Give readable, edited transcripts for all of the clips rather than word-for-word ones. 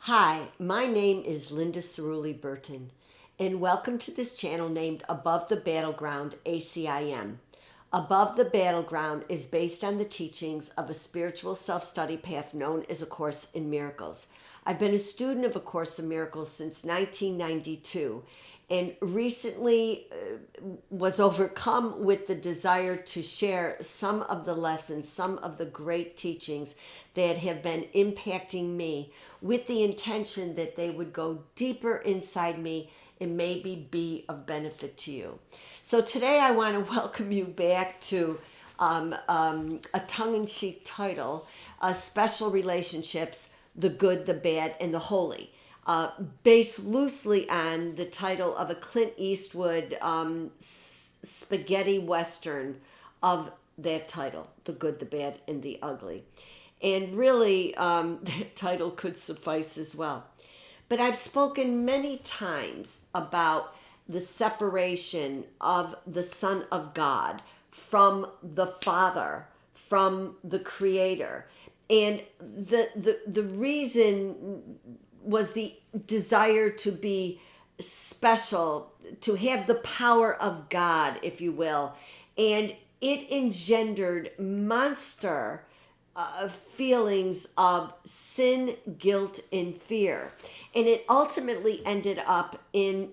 Hi, my name is Linda Cirulli-Burton, and welcome to this channel named Above the Battleground ACIM. Above the Battleground is based on the teachings of a spiritual self-study path known as A Course in Miracles. I've been a student of A Course in Miracles since 1992 and recently was overcome with the desire to share some of the lessons, some of the great teachings that have been impacting me with the intention that they would go deeper inside me and maybe be of benefit to you. So today I want to welcome you back to a tongue-in-cheek title, Special Relationships, the Good, the Bad, and the Holy. Based loosely on the title of a Clint Eastwood spaghetti western of that title, The Good, the Bad, and the Ugly. And really, that title could suffice as well. But I've spoken many times about the separation of the Son of God from the Father, from the Creator. And the reason was the desire to be special, to have the power of God, if you will. And it engendered monster feelings of sin, guilt, and fear. And it ultimately ended up in,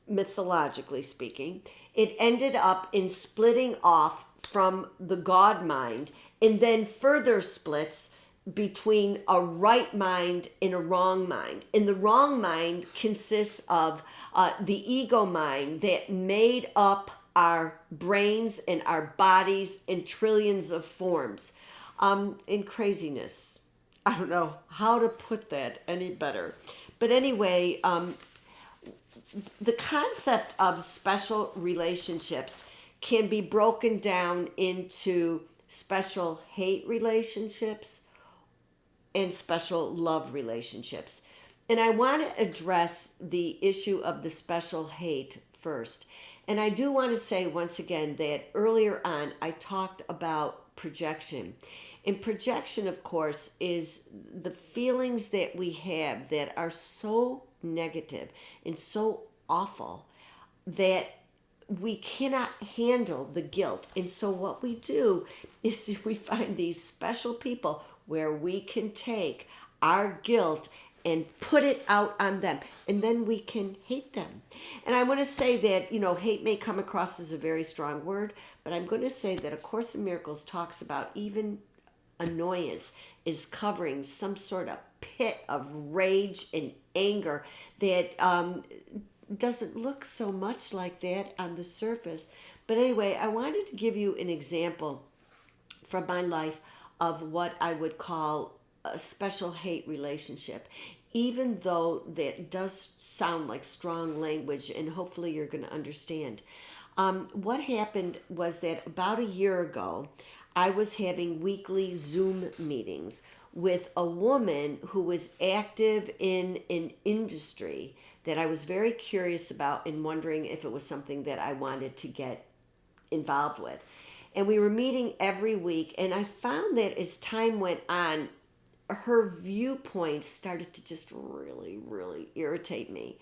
mythologically speaking, it ended up in splitting off from the God mind and then further splits between a right mind and a wrong mind. And the wrong mind consists of the ego mind that made up our brains and our bodies in trillions of forms. In craziness. I don't know how to put that any better. But anyway, the concept of special relationships can be broken down into special hate relationships and special love relationships. And I want to address the issue of the special hate first. And I do want to say once again that earlier on I talked about projection. And projection, of course, is the feelings that we have that are so negative and so awful that we cannot handle the guilt. And so what we do is if we find these special people where we can take our guilt and put it out on them, and then we can hate them. And I want to say that, hate may come across as a very strong word, but I'm going to say that A Course in Miracles talks about even annoyance is covering some sort of pit of rage and anger that doesn't look so much like that on the surface. But anyway, I wanted to give you an example from my life of what I would call a special hate relationship, even though that does sound like strong language, and hopefully you're going to understand. What happened was that about a year ago, I was having weekly Zoom meetings with a woman who was active in an industry that I was very curious about and wondering if it was something that I wanted to get involved with. And we were meeting every week, and I found that as time went on, her viewpoints started to just really, really irritate me.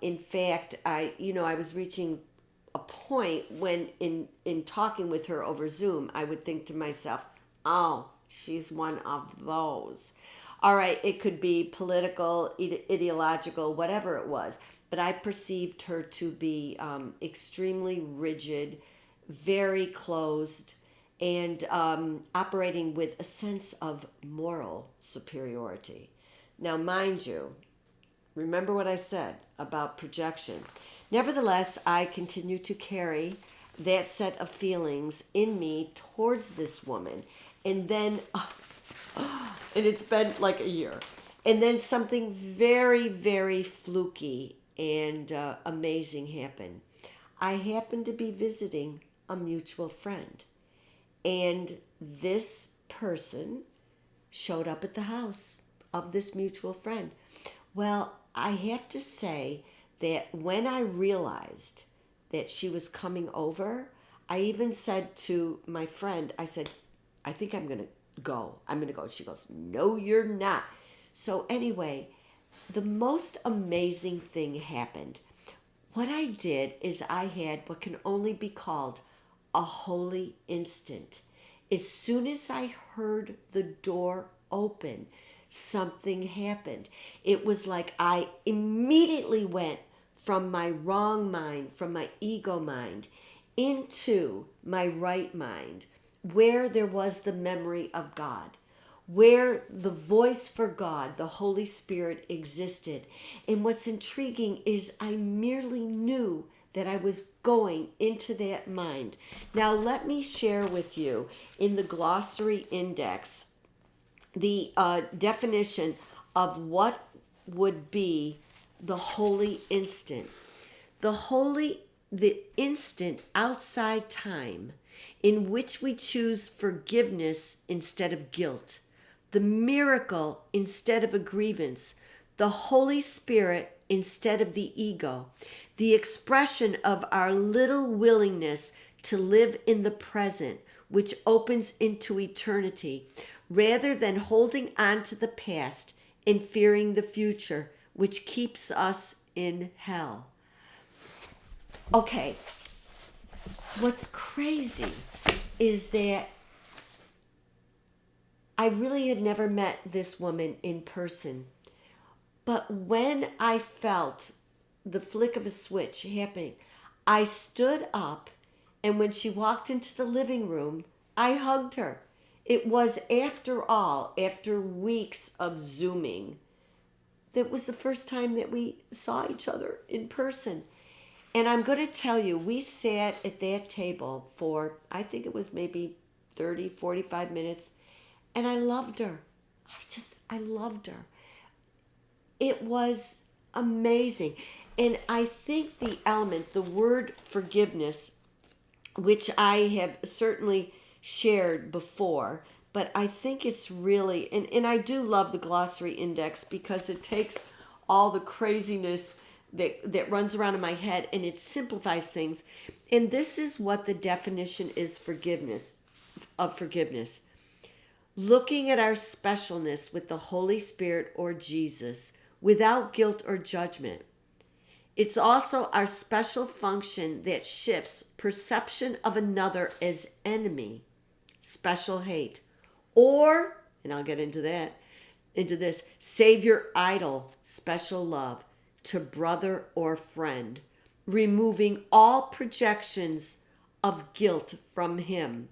In fact, I was reaching a point when in talking with her over Zoom, I would think to myself, oh, she's one of those. All right, it could be political, ideological, whatever it was, but I perceived her to be extremely rigid, very closed, and operating with a sense of moral superiority. Now, mind you, remember what I said about projection. Nevertheless, I continue to carry that set of feelings in me towards this woman. And then, and it's been like a year. And then something very, very fluky and amazing happened. I happened to be visiting a mutual friend. And this person showed up at the house of this mutual friend. Well, I have to say that when I realized that she was coming over, I even said to my friend, I said, I think I'm going to go. I'm going to go. She goes, no, you're not. So anyway, the most amazing thing happened. What I did is I had what can only be called a holy instant. As soon as I heard the door open, something happened. It was like I immediately went from my wrong mind, from my ego mind, into my right mind, where there was the memory of God, where the voice for God, the Holy Spirit, existed. And what's intriguing is I merely knew that I was going into that mind. Now, let me share with you in the glossary index the definition of what would be the holy instant. The instant outside time in which we choose forgiveness instead of guilt, the miracle instead of a grievance, the Holy Spirit instead of the ego, the expression of our little willingness to live in the present, which opens into eternity, rather than holding on to the past and fearing the future, which keeps us in hell. Okay, what's crazy is that I really had never met this woman in person. But when I felt the flick of a switch happening, I stood up, and when she walked into the living room, I hugged her. It was, after all, after weeks of Zooming, that was the first time that we saw each other in person. And I'm going to tell you, we sat at that table for, I think it was maybe 30, 45 minutes, and I loved her. I loved her. It was amazing. And I think the element, the word forgiveness, which I have certainly shared before, but I think it's really, and I do love the glossary index because it takes all the craziness that runs around in my head and it simplifies things. And this is what the definition is of forgiveness. Looking at our specialness with the Holy Spirit or Jesus without guilt or judgment. It's also our special function that shifts perception of another as enemy, special hate, or, and I'll get into this, savior idol, special love, to brother or friend, removing all projections of guilt from him.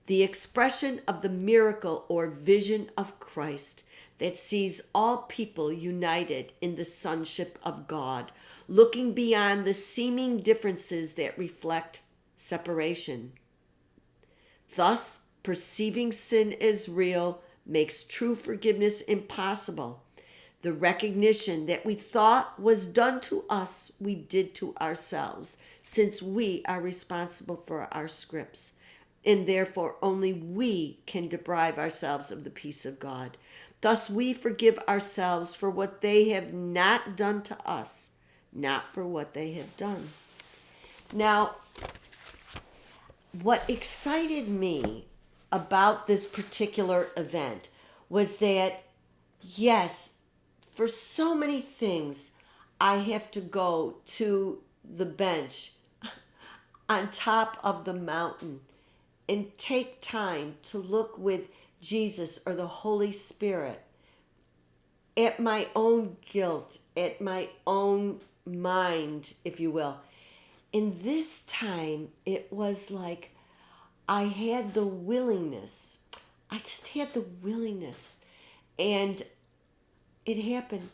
The expression of the miracle or vision of Christ that sees all people united in the sonship of God, looking beyond the seeming differences that reflect separation. Thus, perceiving sin as real makes true forgiveness impossible. The recognition that we thought was done to us, we did to ourselves, since we are responsible for our scripts. And therefore only we can deprive ourselves of the peace of God. Thus we forgive ourselves for what they have not done to us, not for what they have done. Now, what excited me about this particular event was that, yes, for so many things, I have to go to the bench on top of the mountain and take time to look with Jesus or the Holy Spirit at my own guilt, at my own mind, if you will. In this time, it was like I had the willingness. I just had the willingness. And it happened.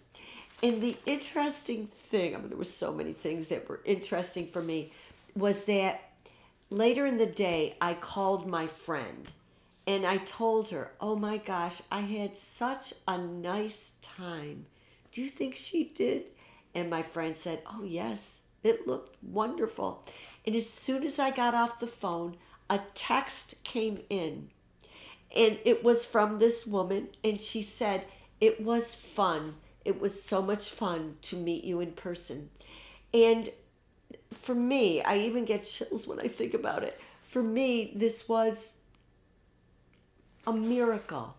And the interesting thing, there were so many things that were interesting for me, was that later in the day, I called my friend and I told her, oh my gosh, I had such a nice time. Do you think she did? And my friend said, oh yes, it looked wonderful. And as soon as I got off the phone, a text came in. And it was from this woman. And she said, it was fun. It was so much fun to meet you in person. And for me, I even get chills when I think about it. For me, this was a miracle.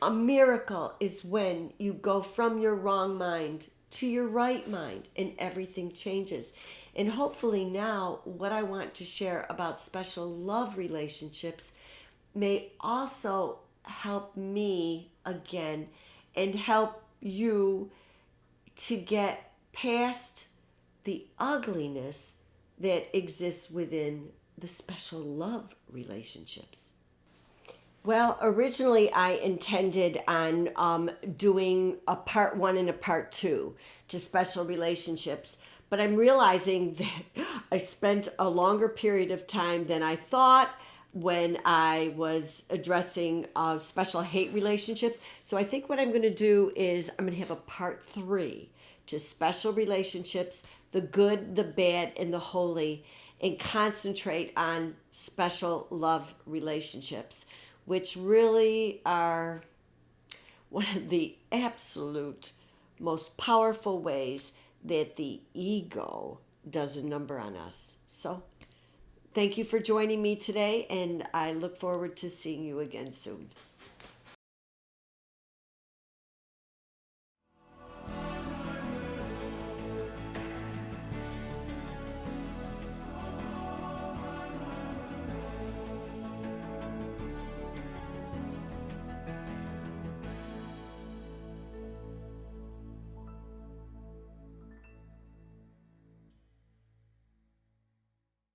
A miracle is when you go from your wrong mind to your right mind and everything changes. And hopefully now what I want to share about special love relationships may also help me again and help you to get past the ugliness that exists within the special love relationships. Well, originally I intended on doing a part one and a part two to special relationships, but I'm realizing that I spent a longer period of time than I thought when I was addressing special hate relationships. So I think what I'm going to do is I'm going to have a part three to special relationships, the good, the bad, and the holy, and concentrate on special love relationships, which really are one of the absolute most powerful ways that the ego does a number on us. So thank you for joining me today, and I look forward to seeing you again soon.